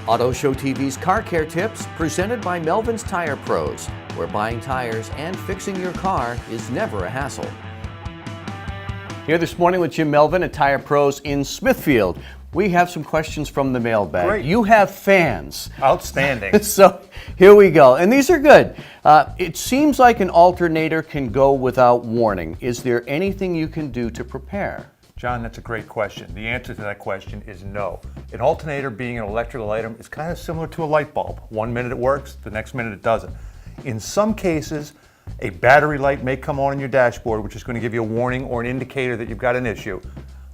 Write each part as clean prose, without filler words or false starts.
Auto Show TV's Car Care Tips, presented by Melvin's Tire Pros, where buying tires and fixing your car is never a hassle. Here this morning with Jim Melvin at Tire Pros in Smithfield. We have some questions from the mailbag. Great. You have fans. Outstanding. So here we go. And these are good. It seems like an alternator can go without warning. Is there anything you can do to prepare? John, that's a great question. The answer to that question is no. An alternator, being an electrical item, is kind of similar to a light bulb. 1 minute it works, the next minute it doesn't. In some cases, a battery light may come on in your dashboard, which is going to give you a warning or an indicator that you've got an issue.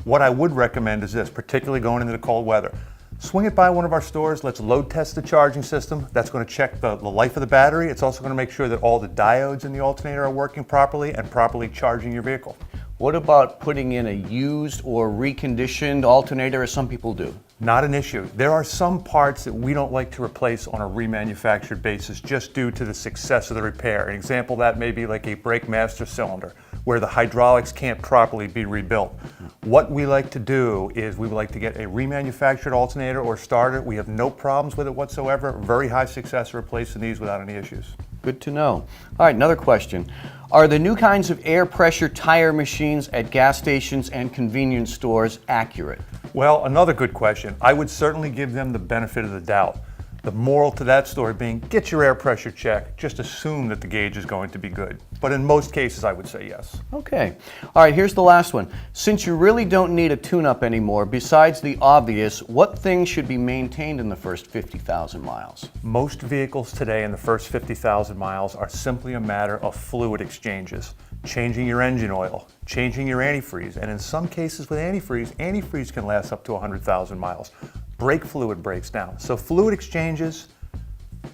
What I would recommend is this, particularly going into the cold weather. Swing it by one of our stores. Let's load test the charging system. That's going to check the life of the battery. It's also going to make sure that all the diodes in the alternator are working properly and properly charging your vehicle. What about putting in a used or reconditioned alternator, as some people do? Not an issue. There are some parts that we don't like to replace on a remanufactured basis just due to the success of the repair. An example of that may be like a brake master cylinder, where the hydraulics can't properly be rebuilt. What we like to do is we would like to get a remanufactured alternator or starter. We have no problems with it whatsoever. Very high success replacing these without any issues. Good to know. All right, another question. Are the new kinds of air pressure tire machines at gas stations and convenience stores accurate? Well, another good question. I would certainly give them the benefit of the doubt. The moral to that story being, get your air pressure checked. Just assume that the gauge is going to be good. But in most cases, I would say yes. Okay. All right, here's the last one. Since you really don't need a tune-up anymore, besides the obvious, what things should be maintained in the first 50,000 miles? Most vehicles today in the first 50,000 miles are simply a matter of fluid exchanges. Changing your engine oil, changing your antifreeze, and in some cases with antifreeze can last up to 100,000 miles. Brake fluid breaks down. So fluid exchanges,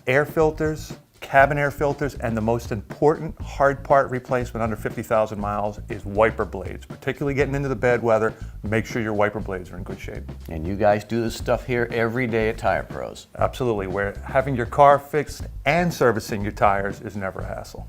air filters, cabin air filters, and the most important hard part replacement under 50,000 miles is wiper blades. Particularly getting into the bad weather, make sure your wiper blades are in good shape. And you guys do this stuff here every day at Tire Pros. Absolutely, where having your car fixed and servicing your tires is never a hassle.